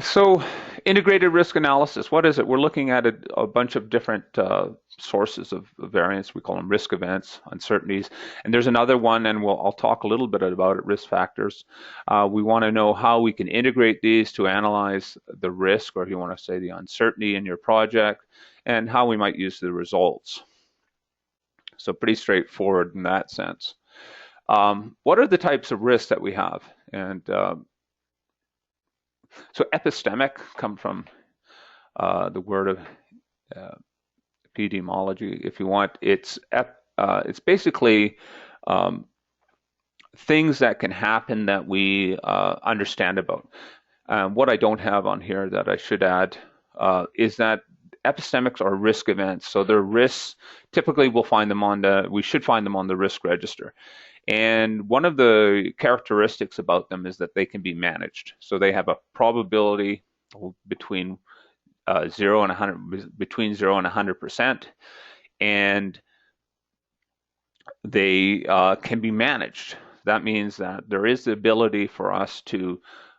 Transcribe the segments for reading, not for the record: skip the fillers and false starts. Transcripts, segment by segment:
So integrated risk analysis, what is it? We're looking at a bunch of different sources of variance. We call them risk events, uncertainties. And there's another one, and I'll talk a little bit about it, risk factors. We want to know how we can integrate these to analyze the risk, or if you want to say the uncertainty in your project, and how we might use the results. So pretty straightforward in that sense. What are the types of risks that we have? And so epistemic come from the word of uh, epidemiology, if you want. It's basically um, things that can happen that we understand about. What I don't have on here that I should add is that epistemics are risk events. So they're risks. Typically, we should find them on the risk register. And one of the characteristics about them is that they can be managed. So they have a probability between 0 and 100%, and they can be managed. That means that there is the ability for us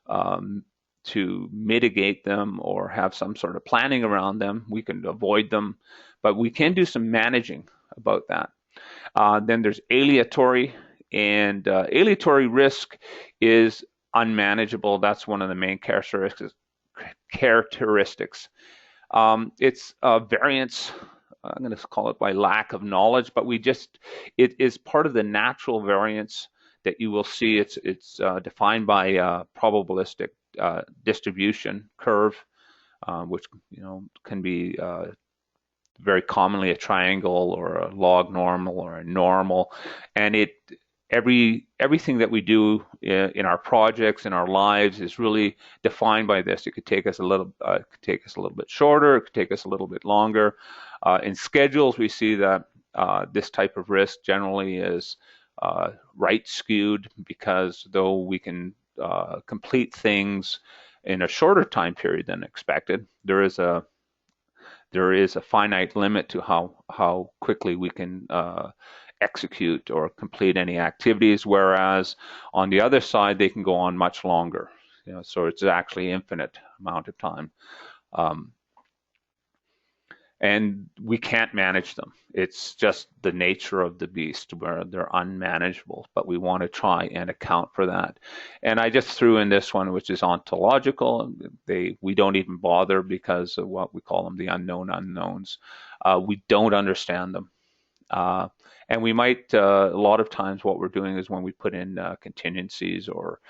um, to mitigate them or have some sort of planning around them. We can avoid them, but we can do some managing about that. Then there's aleatory, and aleatory risk is unmanageable. That's one of the main characteristics. It's variance. I'm going to call it by lack of knowledge, but it is part of the natural variance that you will see. It's defined by probabilistic distribution curve, which can be very commonly a triangle or a log normal or a normal, and everything that we do in our projects, in our lives, is really defined by this. It could take us a little bit shorter. It could take us a little bit longer. In schedules, we see that this type of risk generally is right skewed, because though we can complete things in a shorter time period than expected, there is a finite limit to how quickly we can execute or complete any activities, whereas on the other side they can go on much longer. So it's actually infinite amount of time, and we can't manage them. It's just the nature of the beast where they're unmanageable, but we want to try and account for that. And I just threw in this one, which is ontological. We don't even bother because of what we call them, the unknown unknowns. We don't understand them. And we might, a lot of times what we're doing is when we put in contingencies or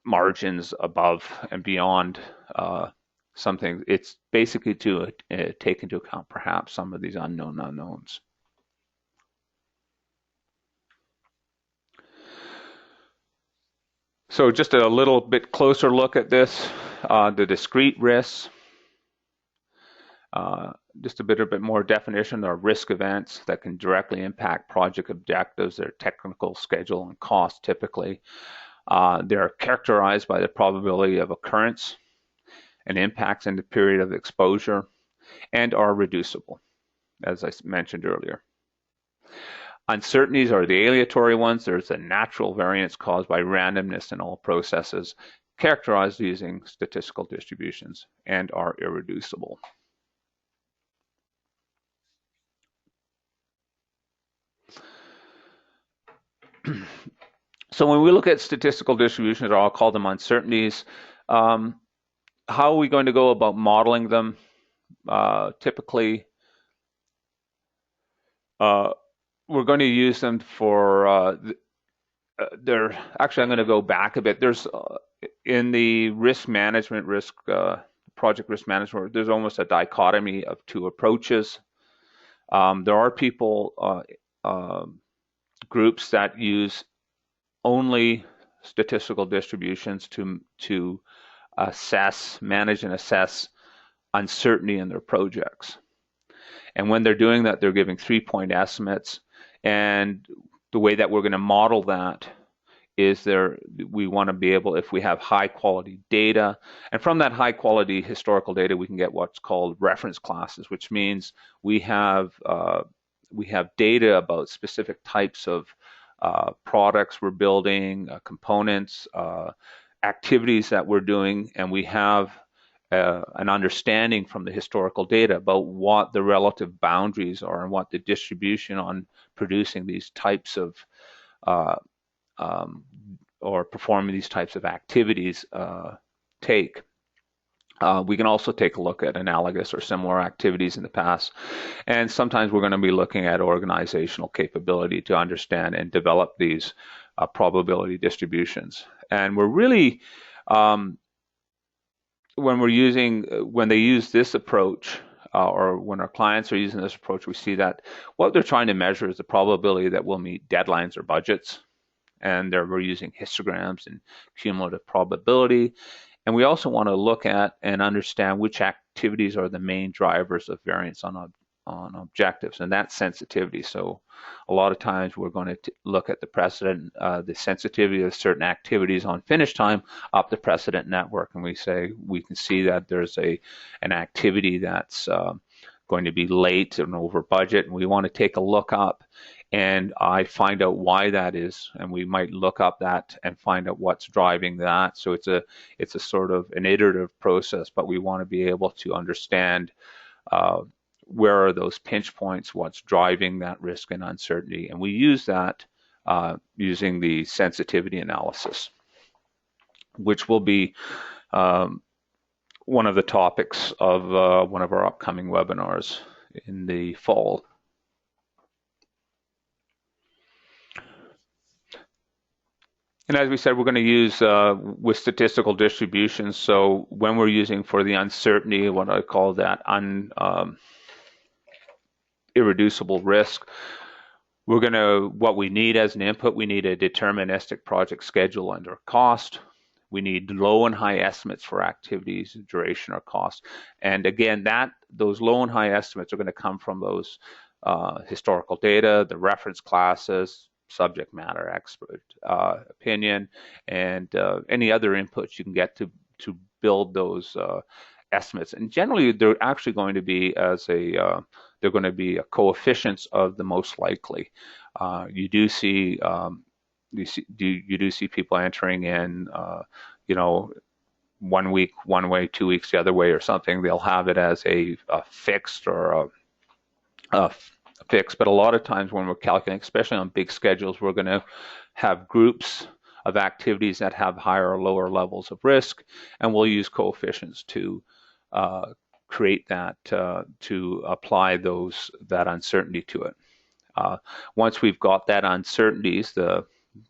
margins above and beyond something, it's basically to take into account perhaps some of these unknown unknowns. So just a little bit closer look at this, the discrete risks. Just a bit more definition. There are risk events that can directly impact project objectives, their technical schedule and cost typically. They're characterized by the probability of occurrence and impacts in the period of exposure, and are reducible, as I mentioned earlier. Uncertainties are the aleatory ones. There's a natural variance caused by randomness in all processes, characterized using statistical distributions, and are irreducible. So when we look at statistical distributions, or I'll call them uncertainties, how are we going to go about modeling them? Typically, we're going to use them for actually, I'm going to go back a bit. There's in the project risk management, there's almost a dichotomy of two approaches. There are groups that use only statistical distributions to manage and assess uncertainty in their projects. And when they're doing that, they're giving 3-point estimates. And the way that we're going to model that is we want to be able, if we have high quality data, and from that high quality historical data, we can get what's called reference classes, which means we have data about specific types of products we're building, components, activities that we're doing, and we have an understanding from the historical data about what the relative boundaries are and what the distribution on producing these types of uh, or performing these types of activities take. We can also take a look at analogous or similar activities in the past. And sometimes we're going to be looking at organizational capability to understand and develop these probability distributions. And we're really, when they use this approach, or when our clients are using this approach, we see that what they're trying to measure is the probability that we'll meet deadlines or budgets. And we're using histograms and cumulative probability. And we also want to look at and understand which activities are the main drivers of variance on objectives, and that's sensitivity. So a lot of times we're going to look at the sensitivity of certain activities on finish time up the precedent network, and we can see that there's an activity that's going to be late and over budget, and we want to take a look up and I find out why that is, and we might look up that and find out what's driving that. So it's a sort of an iterative process, but we want to be able to understand where are those pinch points, what's driving that risk and uncertainty, and we use that using the sensitivity analysis, which will be one of the topics of one of our upcoming webinars in the fall. And as we said, we're going to use with statistical distributions. So when we're using for the uncertainty, what I call that irreducible risk, what we need as an input, we need a deterministic project schedule under cost. We need low and high estimates for activities, duration, or cost. And again, those low and high estimates are going to come from those historical data, the reference classes, subject matter expert opinion, and any other inputs you can get to build those estimates. And generally, they're actually going to be they're going to be coefficients of the most likely. You do see people entering in 1 week one way, 2 weeks the other way, or something. They'll have it as a fixed or a fixed, but a lot of times when we're calculating, especially on big schedules, we're going to have groups of activities that have higher or lower levels of risk, and we'll use coefficients to create that, to apply that uncertainty to it. Once we've got that uncertainties, the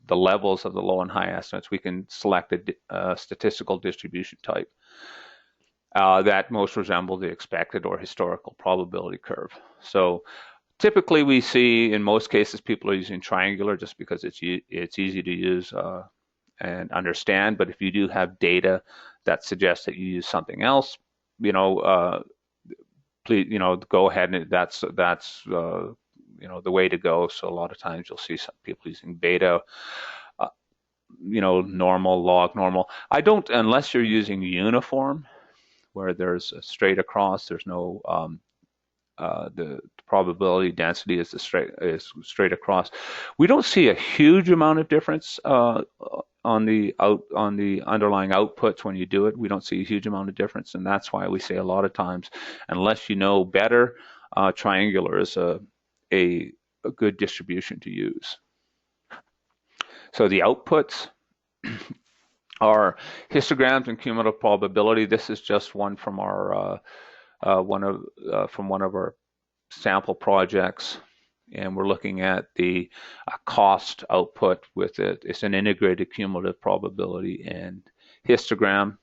levels of the low and high estimates, we can select a statistical distribution type that most resemble the expected or historical probability curve. So typically we see, in most cases, people are using triangular just because it's easy to use and understand. But if you do have data that suggests that you use something else, please, go ahead, and that's the way to go. So a lot of times you'll see some people using beta, normal, log normal. I don't, unless you're using uniform, where there's a straight across, there's no the probability density is straight across. We don't see a huge amount of difference on the underlying outputs when you do it. We don't see a huge amount of difference, and that's why we say a lot of times, unless you know better, triangular is a good distribution to use. So the outputs are histograms and cumulative probability. This is just one from our one of our sample projects, and we're looking at the cost output with it. It's an integrated cumulative probability and histogram,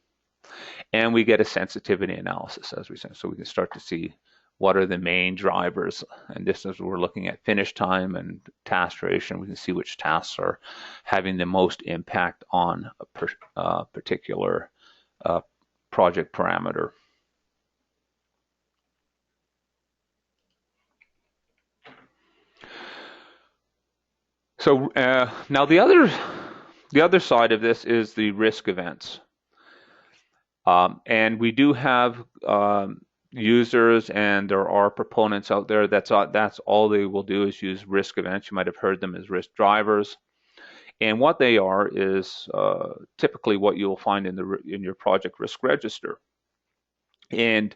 and we get a sensitivity analysis, as we said, so we can start to see what are the main drivers. And this is, we're looking at finish time and task duration. We can see which tasks are having the most impact on a particular project parameter. So now the other side of this is the risk events, and we do have users, and there are proponents out there that's all they will do is use risk events. You might have heard them as risk drivers, And what they are is typically what you'll find in your project risk register. And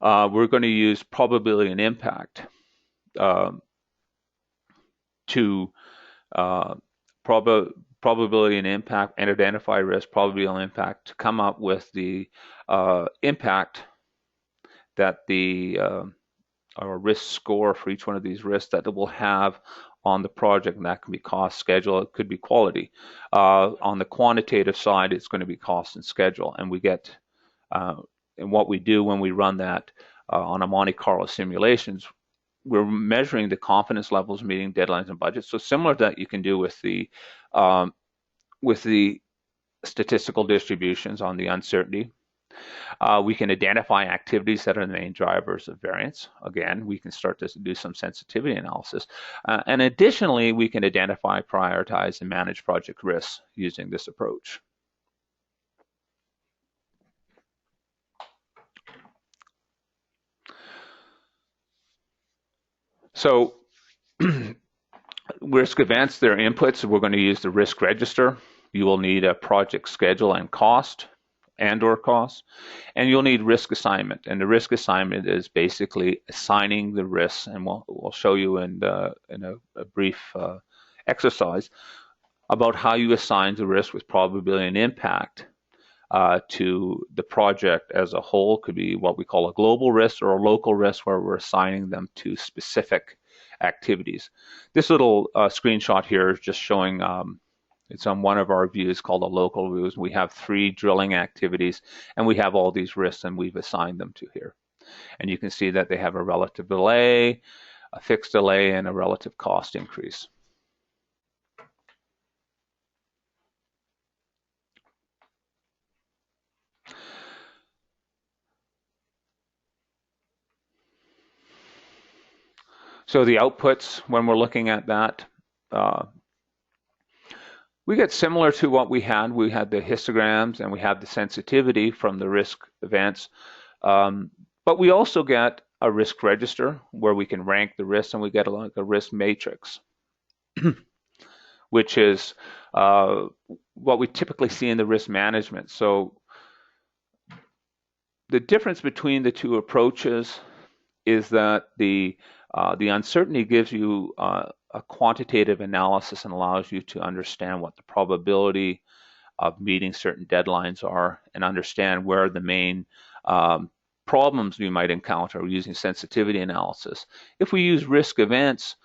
we're going to use probability and impact to probability and impact and identify risk, probability and impact to come up with the impact that the or risk score for each one of these risks that it will have on the project, and that can be cost, schedule, it could be quality. On the quantitative side, it's going to be cost and schedule, and we get and what we do when we run that on a Monte Carlo simulations, we're measuring the confidence levels, meeting deadlines and budgets. So similar to that you can do with the statistical distributions on the uncertainty. We can identify activities that are the main drivers of variance. Again, we can start to do some sensitivity analysis. And additionally, we can identify, prioritize, and manage project risks using this approach. So risk events, their inputs, we're going to use the risk register. You will need a project schedule and cost, and/or cost, and you'll need risk assignment. And the risk assignment is basically assigning the risks, and we'll show you in a brief exercise about how you assign the risk with probability and impact to the project as a whole. Could be what we call a global risk or a local risk, where we're assigning them to specific activities. This little screenshot here is just showing it's on one of our views called a local views. We have 3 drilling activities, and we have all these risks, and we've assigned them to here. And you can see that they have a relative delay, a fixed delay, and a relative cost increase. So the outputs, when we're looking at that, we get similar to what we had. We had the histograms and we have the sensitivity from the risk events, but we also get a risk register where we can rank the risks, and we get like a risk matrix, which is what we typically see in the risk management. So the difference between the two approaches is that the uncertainty gives you a quantitative analysis and allows you to understand what the probability of meeting certain deadlines are, and understand where the main problems you might encounter using sensitivity analysis. If we use risk events,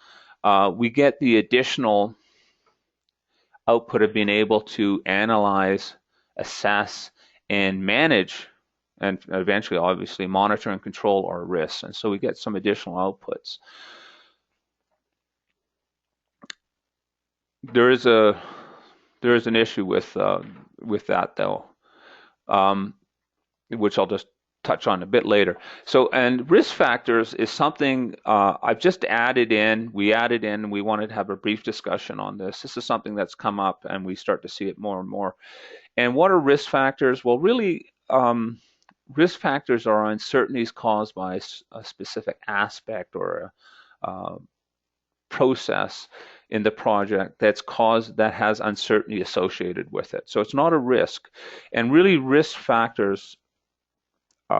we get the additional output of being able to analyze, assess, and manage, and eventually obviously monitor and control our risks. And so we get some additional outputs. There is an issue with that though, which I'll just touch on a bit later. So, and risk factors is something I've just added in. We wanted to have a brief discussion on this. This is something that's come up, and we start to see it more and more. And what are risk factors? Well, really, risk factors are uncertainties caused by a specific aspect or a process in the project that has uncertainty associated with it. So it's not a risk. And really, risk factors,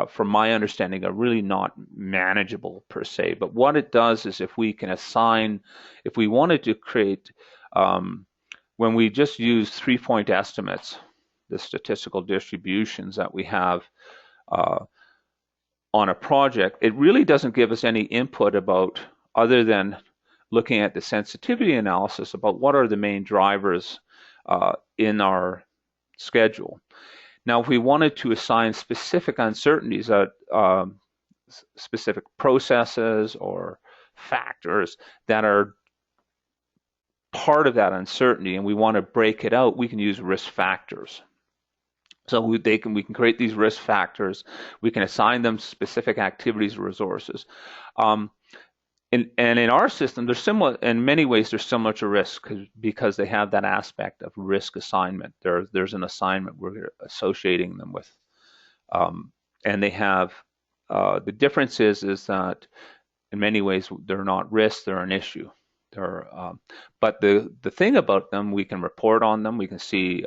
from my understanding, are really not manageable per se. But what it does is, if we wanted to create, when we just use 3-point estimates, the statistical distributions that we have on a project, it really doesn't give us any input about, other than looking at the sensitivity analysis, about what are the main drivers in our schedule. Now, if we wanted to assign specific uncertainties, specific processes or factors that are part of that uncertainty, and we want to break it out, we can use risk factors. So we can create these risk factors. We can assign them specific activities or resources. And in our system, they're similar in many ways. They're similar to risk because they have that aspect of risk assignment. There's an assignment we're associating them with, and they have the difference is that in many ways they're not risks. They're an issue. but the thing about them, we can report on them. We can see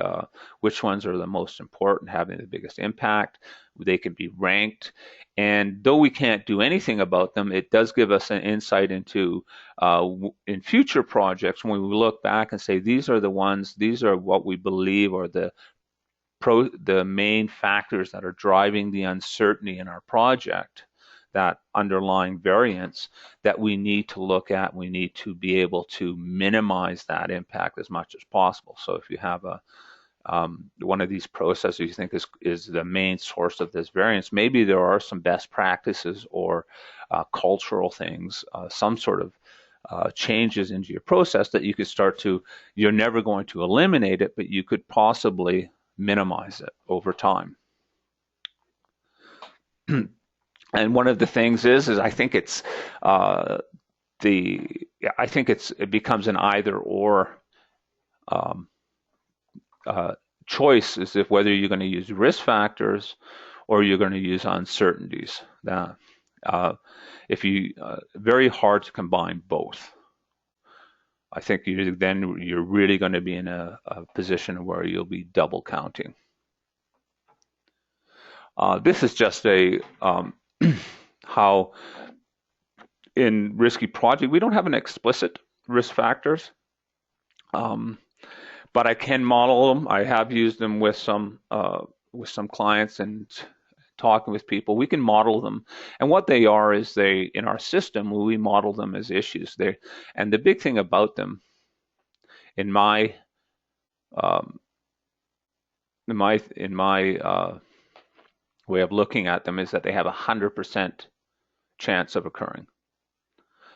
which ones are the most important, having the biggest impact. They can be ranked, and though we can't do anything about them, it does give us an insight into in future projects when we look back and say these are the ones, these are what we believe are the main factors that are driving the uncertainty in our project, that underlying variance that we need to look at. We need to be able to minimize that impact as much as possible. So if you have one of these processes you think is the main source of this variance, maybe there are some best practices or cultural things, some sort of changes into your process that you could start to, you're never going to eliminate it, but you could possibly minimize it over time. And one of the things is I think it's it becomes an either or choice, is if whether you're going to use risk factors or you're going to use uncertainties. Very hard to combine both. I think you're really going to be in a position where you'll be double counting. This is just how in RiskyProject we don't have an explicit risk factors, but I can model them. I have used them with some clients and talking with people. We can model them, and what they are is in our system we model them as issues. And the big thing about them, in my way of looking at them, is that they have 100% chance of occurring.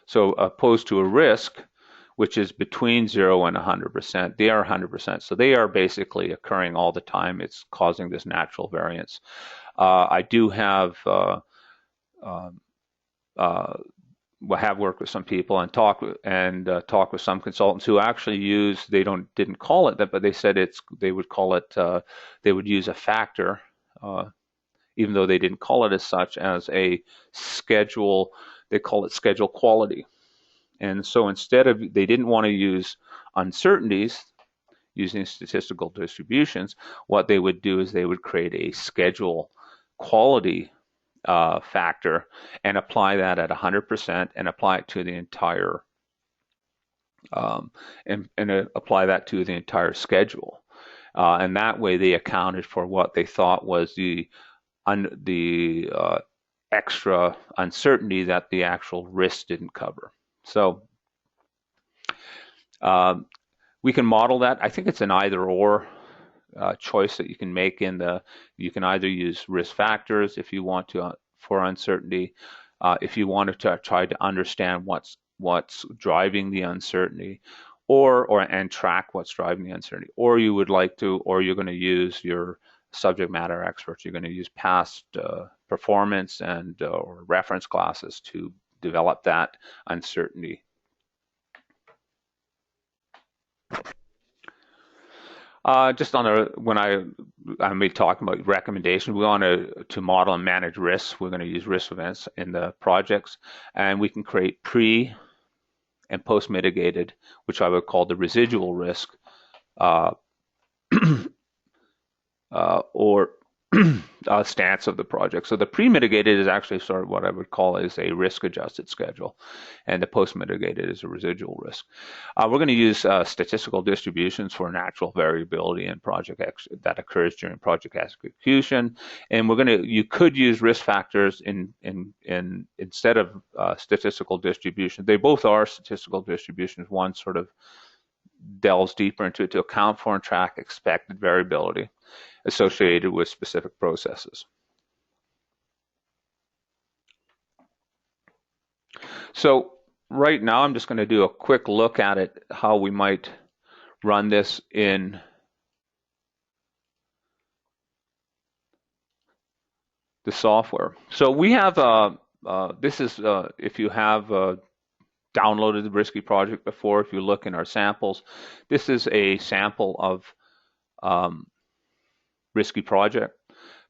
So opposed to a risk, which is between 0 and 100%, they are 100%. So they are basically occurring all the time. It's causing this natural variance. I do have worked with some people and talked with some consultants who actually didn't call it that, but they said they would call it, they would use a factor, even though they didn't call it as such, as a schedule. They call it schedule quality. And so they didn't want to use uncertainties using statistical distributions. What they would do is they would create a schedule quality factor and apply that at 100% and apply it to the entire apply that to the entire schedule. And that way they accounted for what they thought was the extra uncertainty that the actual risk didn't cover. So we can model that. I think it's an either or choice that you can make. You can either use risk factors if you want to for uncertainty, if you want to try to understand what's driving the uncertainty, and track what's driving the uncertainty, or you're going to use your subject matter experts. You're going to use past performance and or reference classes to develop that uncertainty. Just when I'm talking about recommendations, we want to model and manage risks. We're going to use risk events in the projects, and we can create pre and post mitigated, which I would call the residual risk, or stance of the project. So the pre-mitigated is actually sort of what I would call is a risk-adjusted schedule, and the post-mitigated is a residual risk. We're going to use statistical distributions for natural variability in that occurs during project execution, and you could use risk factors instead of statistical distribution. They both are statistical distributions. One sort of delves deeper into it to account for and track expected variability associated with specific processes. So right now I'm just going to do a quick look at it, how we might run this in the software. So we have this is if you have downloaded the RiskyProject before, if you look in our samples, this is a sample of RiskyProject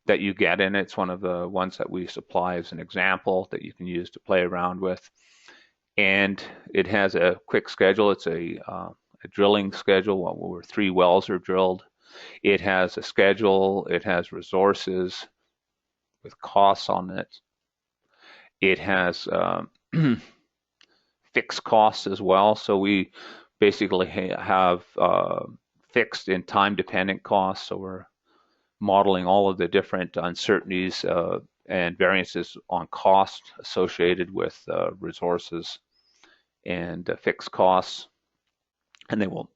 that you get in it. It's one of the ones that we supply as an example that you can use to play around with. and it has a quick schedule. It's a drilling schedule where 3 wells are drilled. It has a schedule. It has resources with costs on it. It has fixed costs as well. So we basically have fixed and time-dependent costs. So we're modeling all of the different uncertainties and variances on cost associated with resources and fixed costs, and they will.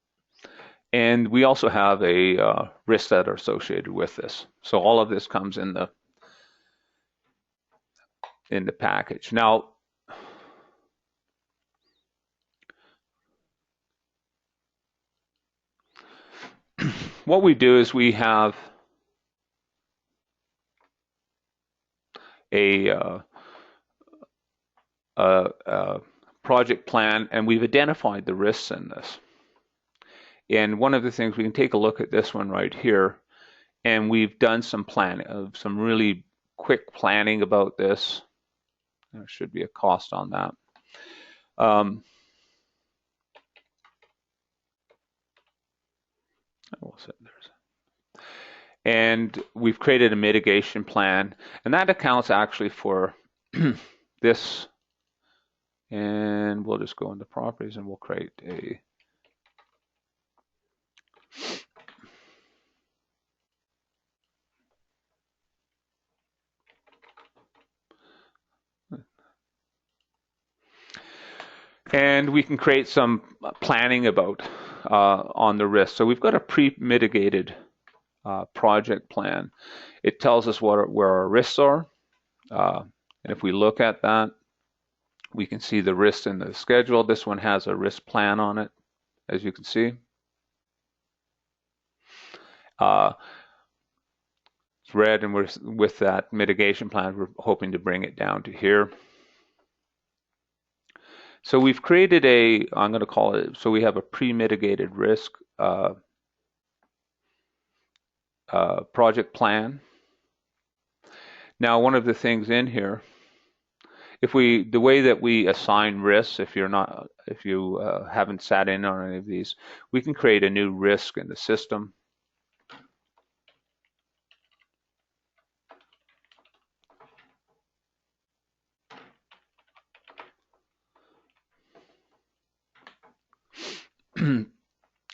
And we also have a risks that are associated with this. So all of this comes in the package. Now, what we do is we have a project plan, and we've identified the risks in this. And one of the things, we can take a look at this one right here, and we've done some planning, some really quick planning about this. There should be a cost on that. And we've created a mitigation plan, and that accounts actually for this. And we'll just go into properties and we'll create a and we can create some planning about on the risk. So we've got a pre-mitigated project plan. It tells us where our risks are, and if we look at that, we can see the risks in the schedule. This one has a risk plan on it, as you can see. It's red, and we're with that mitigation plan, we're hoping to bring it down to here. So we've created a, I'm going to call it, so we have a pre-mitigated risk project plan. Now, one of the things in here, the way that we assign risks, if you haven't sat in on any of these, we can create a new risk in the system.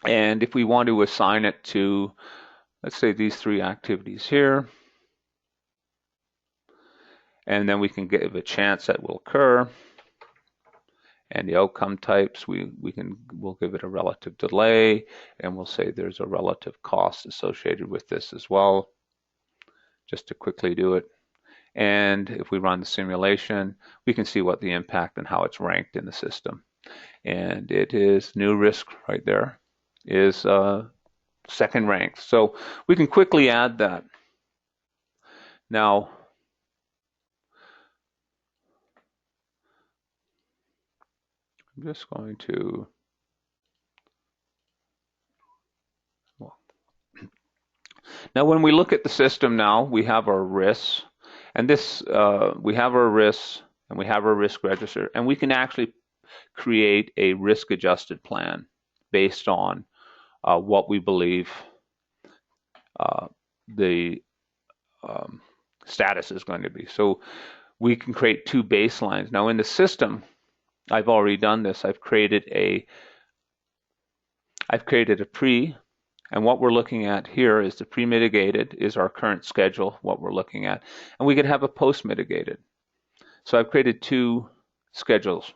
And if we want to assign it to, let's say, these 3 activities here, and then we can give a chance that will occur. And the outcome types, we'll give it a relative delay, and we'll say there's a relative cost associated with this as well, just to quickly do it. And if we run the simulation, we can see what the impact and how it's ranked in the system. And it is new risk right there is second ranked. So we can quickly add that. Now, I'm just going to, now when we look at the system now, we have our risks, and this, we have our risks, and we have our risk register, and we can actually create a risk-adjusted plan based on what we believe the status is going to be. So we can create 2 baselines. Now in the system, I've already done this. I've created a pre, and what we're looking at here is the pre-mitigated is our current schedule, what we're looking at, and we could have a post-mitigated. So I've created 2 schedules,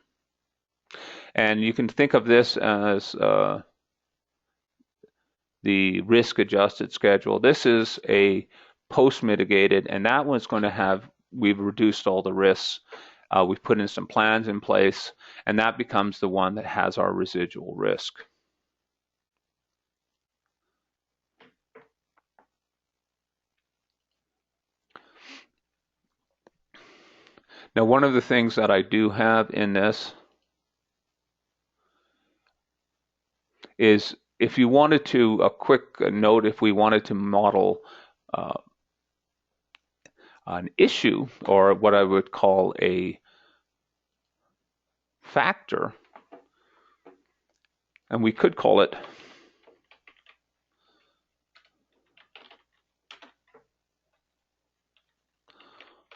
and you can think of this as the risk-adjusted schedule. This is a post-mitigated, and that one's going to have, we've reduced all the risks. We've put in some plans in place, and that becomes the one that has our residual risk. Now, one of the things that I do have in this is, if you wanted to, a quick note, if we wanted to model an issue, or what I would call a factor, and we could call it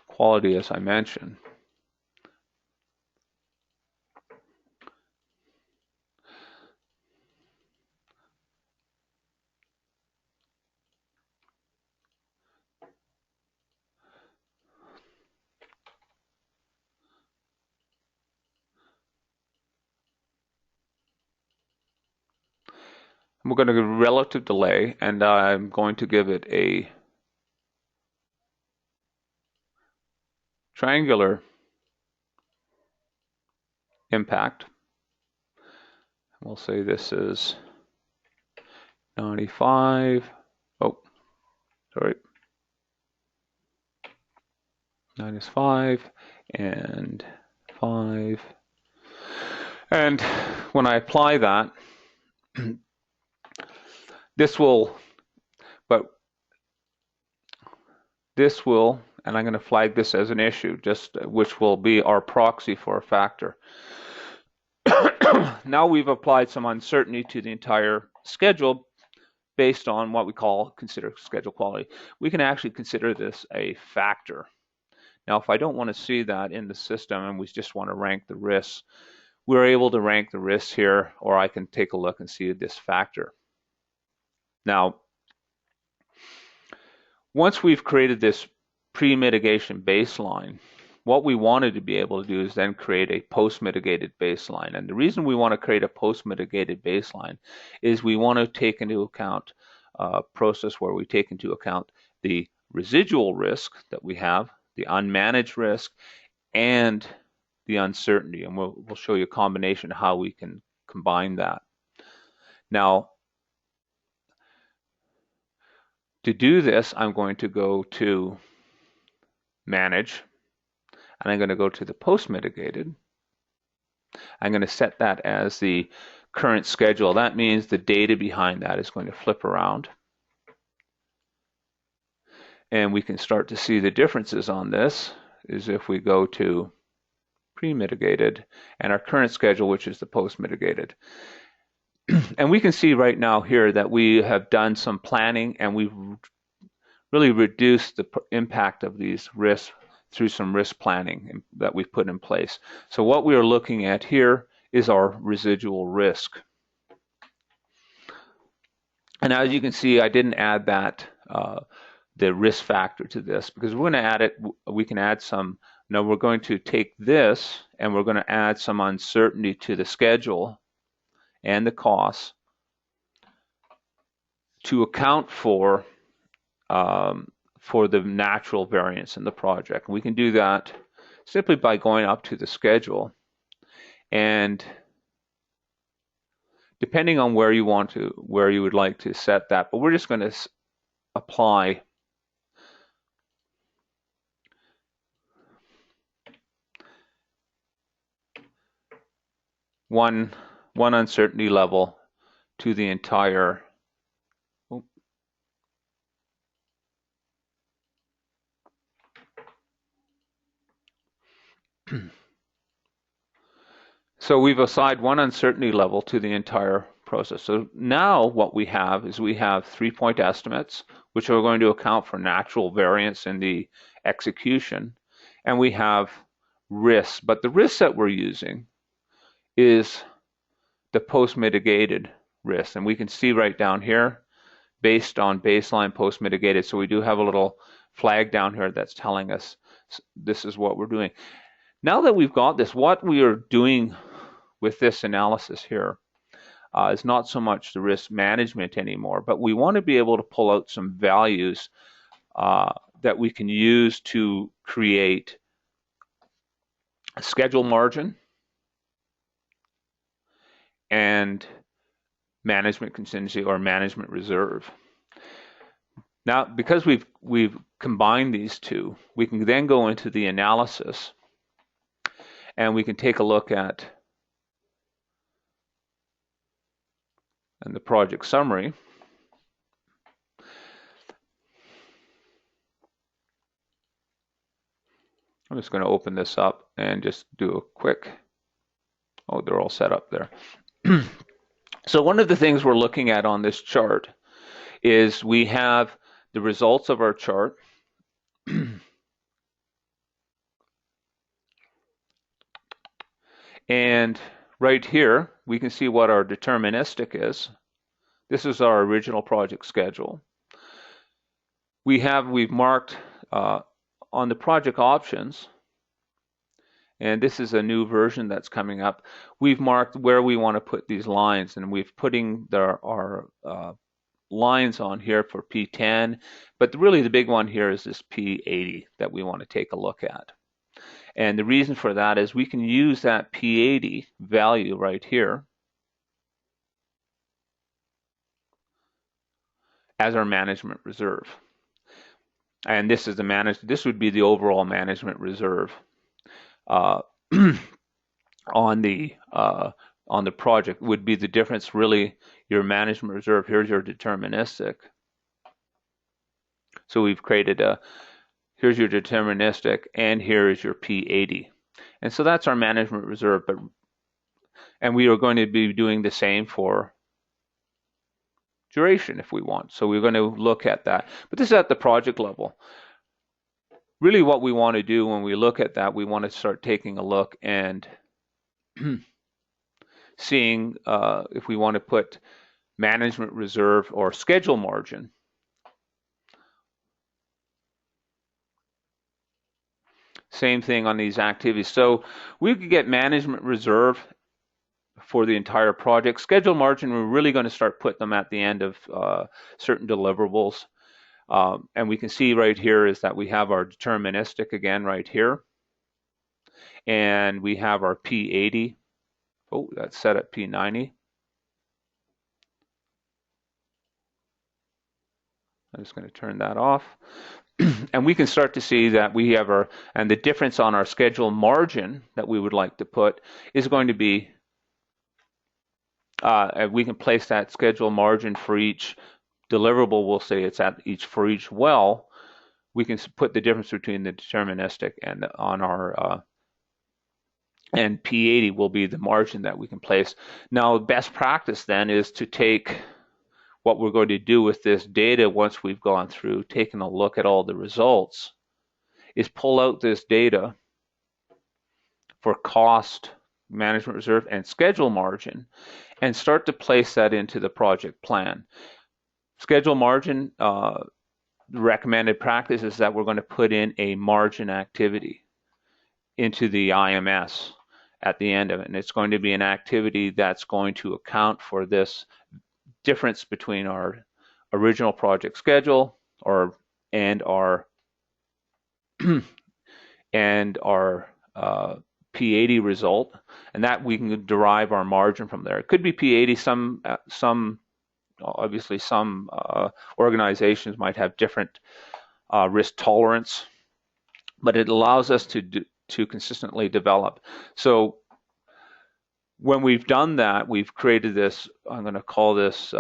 quality, as I mentioned. We're going to give relative delay, and I'm going to give it a triangular impact. We'll say this is 95. Oh, sorry. -5 and 5. And when I apply that, this will, and I'm going to flag this as an issue, which will be our proxy for a factor. Now we've applied some uncertainty to the entire schedule based on what we consider schedule quality. We can actually consider this a factor. Now, if I don't want to see that in the system and we just want to rank the risks, we're able to rank the risks here, or I can take a look and see this factor. Now, once we've created this pre-mitigation baseline, what we wanted to be able to do is then create a post-mitigated baseline. And the reason we want to create a post-mitigated baseline is we want to take into account a process where we take into account the residual risk that we have, the unmanaged risk, and the uncertainty. And we'll show you a combination of how we can combine that. Now, to do this, I'm going to go to Manage, and I'm going to go to the post-mitigated. I'm going to set that as the current schedule. That means the data behind that is going to flip around. And we can start to see the differences on this is if we go to pre-mitigated and our current schedule, which is the post-mitigated. And we can see right now here that we have done some planning and we've really reduced the impact of these risks through some risk planning that we've put in place. So what we are looking at here is our residual risk. And as you can see, I didn't add that the risk factor to this because we're going to add it. We can add some. Now we're going to take this and we're going to add some uncertainty to the schedule and the costs to account for the natural variance in the project. We can do that simply by going up to the schedule, and depending on where you would like to set that, but we're just going to apply one uncertainty level to the entire. So we've assigned one uncertainty level to the entire process. So now what we have is we have 3-point estimates, which are going to account for natural variance in the execution, and we have risks. But the risk that we're using is the post-mitigated risk, and we can see right down here based on baseline post-mitigated. So we do have a little flag down here that's telling us this is what we're doing. Now that we've got this, what we are doing with this analysis here is not so much the risk management anymore, but we want to be able to pull out some values that we can use to create a schedule margin and management contingency or management reserve. Now, because we've combined these two, we can then go into the analysis and we can take a look at the project summary. I'm just going to open this up and just do a quick Oh, they're all set up there. So one of the things we're looking at on this chart is we have the results of our chart. And right here, we can see what our deterministic is. This is our original project schedule. We've marked on the project options, and this is a new version that's coming up. We've marked where we want to put these lines, and we've putting our lines on here for P10, but really the big one here is this P80 that we want to take a look at. And the reason for that is we can use that P80 value right here as our management reserve. And this is this would be the overall management reserve on the project. Would be the difference really your management reserve. Here's your deterministic. So we've created here's your deterministic, and here is your P80. And so that's our management reserve. And we are going to be doing the same for duration if we want. So we're going to look at that. But this is at the project level. Really what we want to do when we look at that, we want to start taking a look and seeing if we want to put management reserve or schedule margin. Same thing on these activities. So we could get management reserve for the entire project. Schedule margin, we're really going to start putting them at the end of certain deliverables. And we can see right here is that we have our deterministic again right here. And we have our P80. Oh, that's set at P90. I'm just going to turn that off. And we can start to see that we have and the difference on our schedule margin that we would like to put is going to be, we can place that schedule margin for each deliverable. We'll say it's for each well. We can put the difference between the deterministic and on our, and P80 will be the margin that we can place. Now, best practice then is to take what we're going to do with this data once we've gone through, taking a look at all the results, is pull out this data for cost, management reserve, and schedule margin, and start to place that into the project plan. Schedule margin, the recommended practice is that we're going to put in a margin activity into the IMS at the end of it, and it's going to be an activity that's going to account for this difference between our original project schedule and our P80 result, and that we can derive our margin from there. It could be P80. Obviously some organizations might have different risk tolerance, but it allows us to consistently develop. So when we've done that, we've created this, I'm going to call this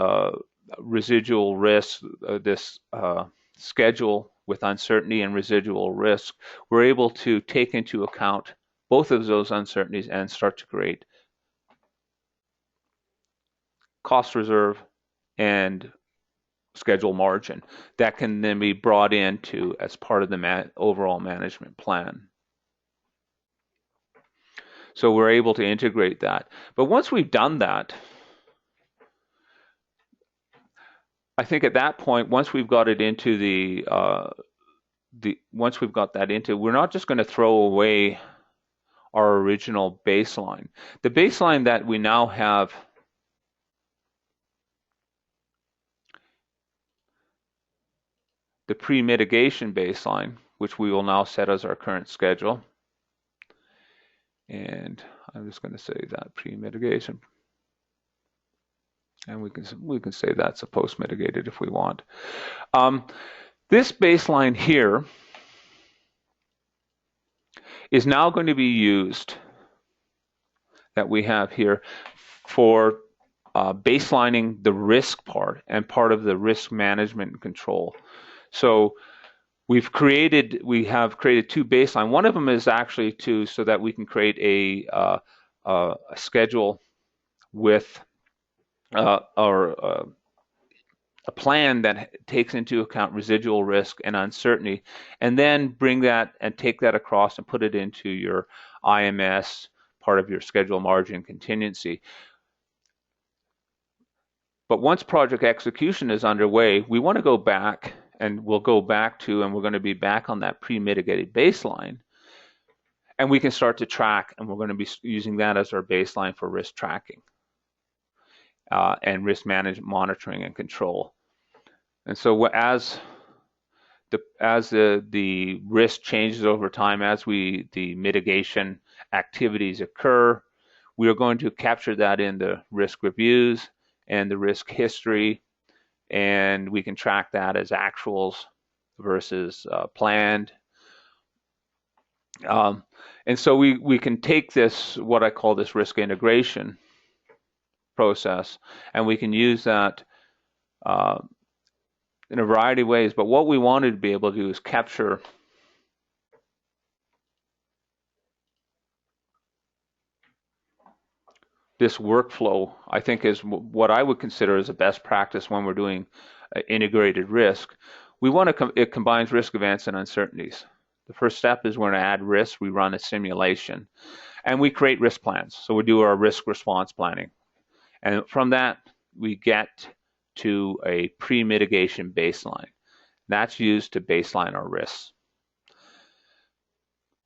residual risk, this schedule with uncertainty and residual risk. We're able to take into account both of those uncertainties and start to create cost reserve and schedule margin that can then be brought into as part of the overall management plan. So we're able to integrate that. But once we've done that, I think at that point, once we've got it into we're not just going to throw away our original baseline. The baseline that we now have the pre-mitigation baseline, which we will now set as our current schedule. And I'm just going to say that pre-mitigation. And we can say that's a post-mitigated if we want. This baseline here is now going to be used, that we have here, for baselining the risk part and part of the risk management and control. So we have created two baselines. One of them is actually so that we can create a schedule with or a plan that takes into account residual risk and uncertainty, and then bring that and take that across and put it into your IMS, part of your schedule margin contingency. But once project execution is underway, we want to go back, and we'll go back to, and we're going to be back on that pre-mitigated baseline, and we can start to track, and we're going to be using that as our baseline for risk tracking and risk management, monitoring, and control. And so as the risk changes over time, as the mitigation activities occur, we are going to capture that in the risk reviews and the risk history, and we can track that as actuals versus planned. And so we can take this, what I call this risk integration process, and we can use that in a variety of ways. But what we wanted to be able to do is capture this workflow, I think, is what I would consider as a best practice when we're doing integrated risk. We want to, it combines risk events and uncertainties. The first step is we're going to add risk. We run a simulation, and we create risk plans. So we do our risk response planning. And from that, we get to a pre-mitigation baseline. That's used to baseline our risks.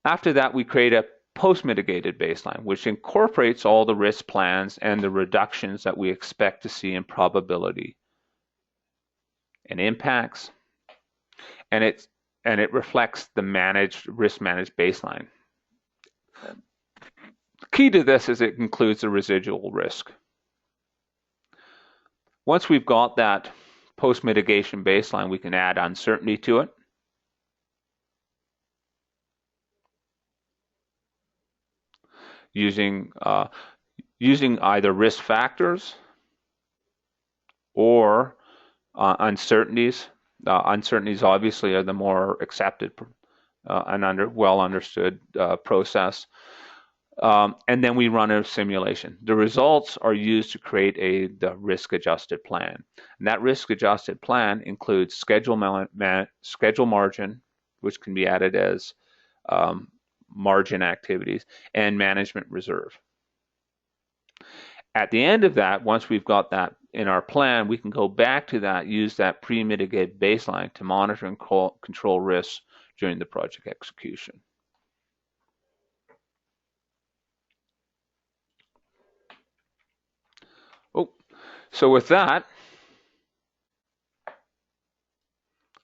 After that, we create a post-mitigated baseline, which incorporates all the risk plans and the reductions that we expect to see in probability and impacts, and it reflects the risk managed baseline. The key to this is it includes the residual risk. Once we've got that post-mitigation baseline, we can add uncertainty to it. Using either risk factors or uncertainties. Uncertainties obviously are the more accepted and well understood process. And then we run a simulation. The results are used to create the risk-adjusted plan. And that risk-adjusted plan includes schedule margin, which can be added as margin activities, and management reserve. At the end of that, once we've got that in our plan, we can go back to that, use that pre-mitigated baseline to monitor and control risks during the project execution. So with that, I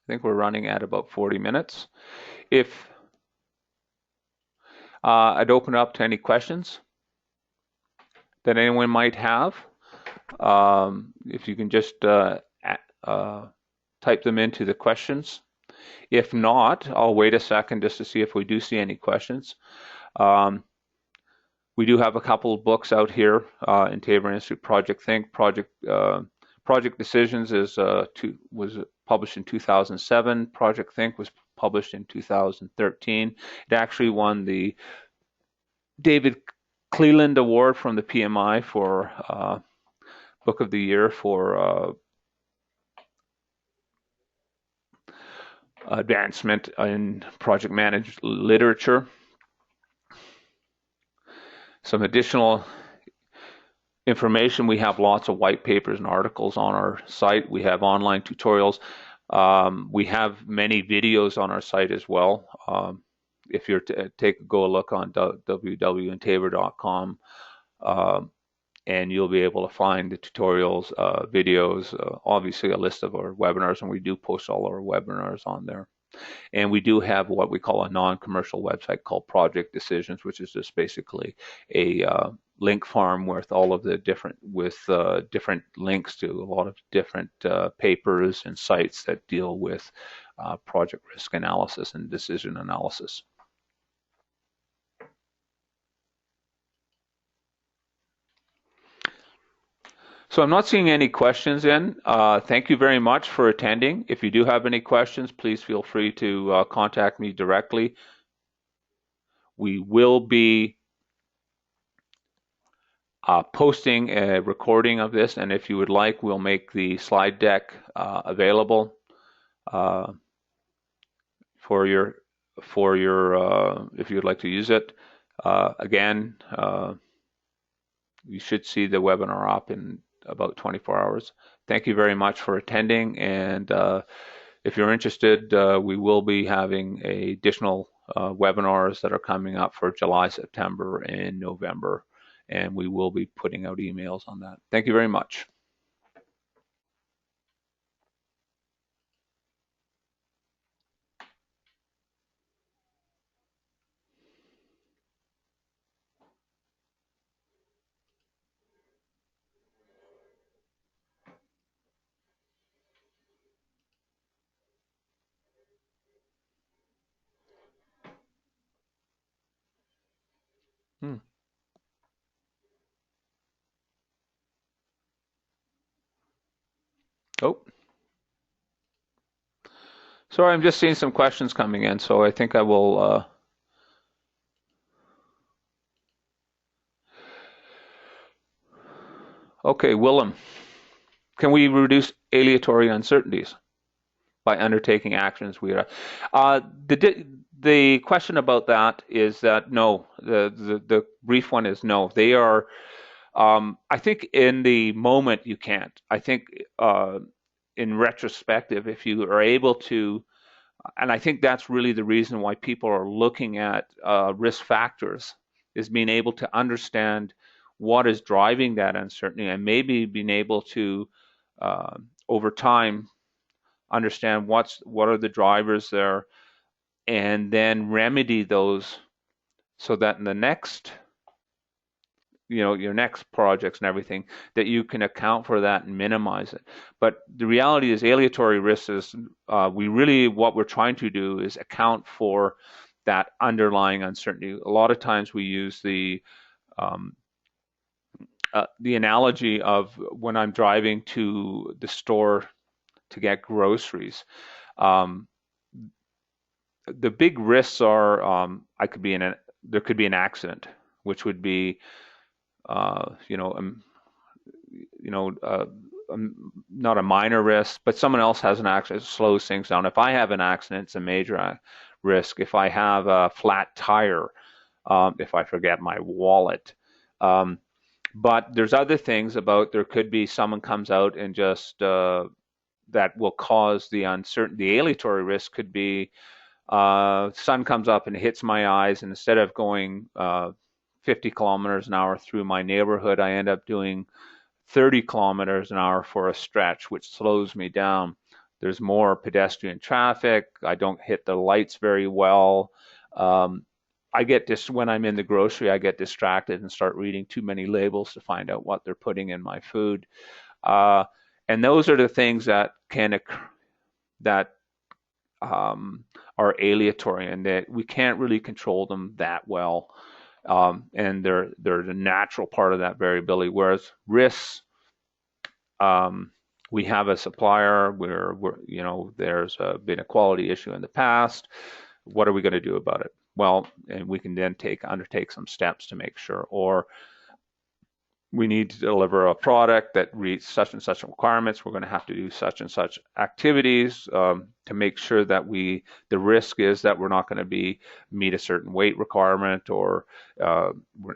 think we're running at about 40 minutes. If I'd open up to any questions that anyone might have. If you can just type them into the questions. If not, I'll wait a second just to see if we do see any questions. We do have a couple of books out here, Intaver Institute, Project Think. Project Decisions was published in 2007. Project Think was published in 2013. It actually won the David Cleland Award from the PMI for Book of the Year for advancement in project managed literature. Some additional information, we have lots of white papers and articles on our site. We have online tutorials. We have many videos on our site as well. If you're go a look on www.intaver.com, and you'll be able to find the tutorials, videos, obviously a list of our webinars, and we do post all our webinars on there. And we do have what we call a non-commercial website called Project Decisions, which is just basically a link farm with all of the different links to a lot of different papers and sites that deal with project risk analysis and decision analysis. So I'm not seeing any questions in. Thank you very much for attending. If you do have any questions, please feel free to contact me directly. We will be posting a recording of this, and if you would like, we'll make the slide deck available uh, for your if you'd like to use it. Again, you should see the webinar up in about 24 hours. Thank you very much for attending, and if you're interested, we will be having additional webinars that are coming up for July, September, and November, and we will be putting out emails on that. Thank you very much. Hmm. Oh, sorry, I'm just seeing some questions coming in, so I think I will. Okay, Willem, can we reduce aleatory uncertainties by undertaking actions? The question about that is that no. The brief one is no. They are. I think in the moment you can't. I think in retrospective, if you are able to, and I think that's really the reason why people are looking at risk factors, is being able to understand what is driving that uncertainty, and maybe being able to over time understand what are the drivers there, and then remedy those so that in the next your next projects and everything, that you can account for that and minimize it. But the reality is aleatory risks is what we're trying to do is account for that underlying uncertainty. A lot of times we use the analogy of when I'm driving to the store to get groceries. Um, the big risks are there could be an accident, which would be uh, you know, um, not a minor risk, but someone else has an accident, it slows things down. If I have an accident, it's a major risk. If I have a flat tire, if I forget my wallet. Um, but there's other things about there could be someone comes out and just that will cause the uncertainty. The aleatory risk could be sun comes up and hits my eyes, and instead of going 50 kilometers an hour through my neighborhood, I end up doing 30 kilometers an hour for a stretch, which slows me down. There's more pedestrian traffic. I don't hit the lights very well. Um, when I'm in the grocery, I get distracted and start reading too many labels to find out what they're putting in my food. Uh, and those are the things that can occur, that are aleatory, and that we can't really control them that well. And they're the natural part of that variability. Whereas risks, we have a supplier where there's been a quality issue in the past. What are we going to do about it? Well, and we can then undertake some steps to make sure, or we need to deliver a product that meets such and such requirements. We're going to have to do such and such activities to make sure that the risk is that we're not going to meet a certain weight requirement, or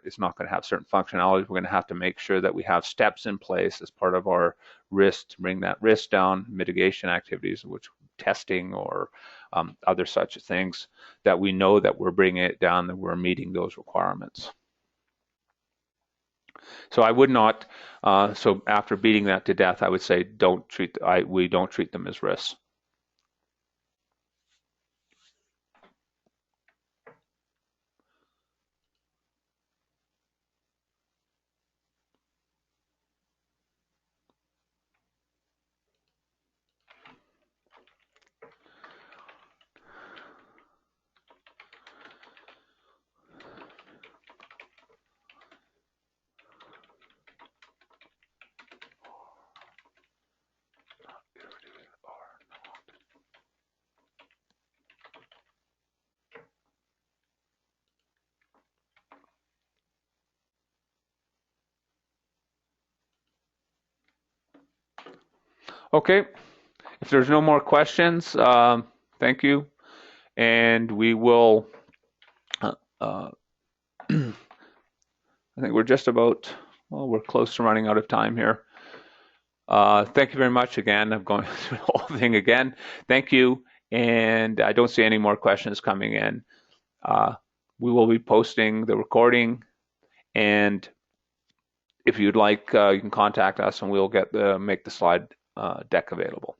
it's not going to have certain functionalities. We're going to have to make sure that we have steps in place as part of our risk to bring that risk down, mitigation activities, which testing or other such things, that we know that we're bringing it down, that we're meeting those requirements. So I would not. So after beating that to death, I would say we don't treat them as risks. Okay, if there's no more questions, thank you, and we will. Uh, I think we're just about. Well, we're close to running out of time here. Thank you very much again. I'm going through the whole thing again. Thank you, and I don't see any more questions coming in. We will be posting the recording, and if you'd like, you can contact us, and we'll make the slide deck available.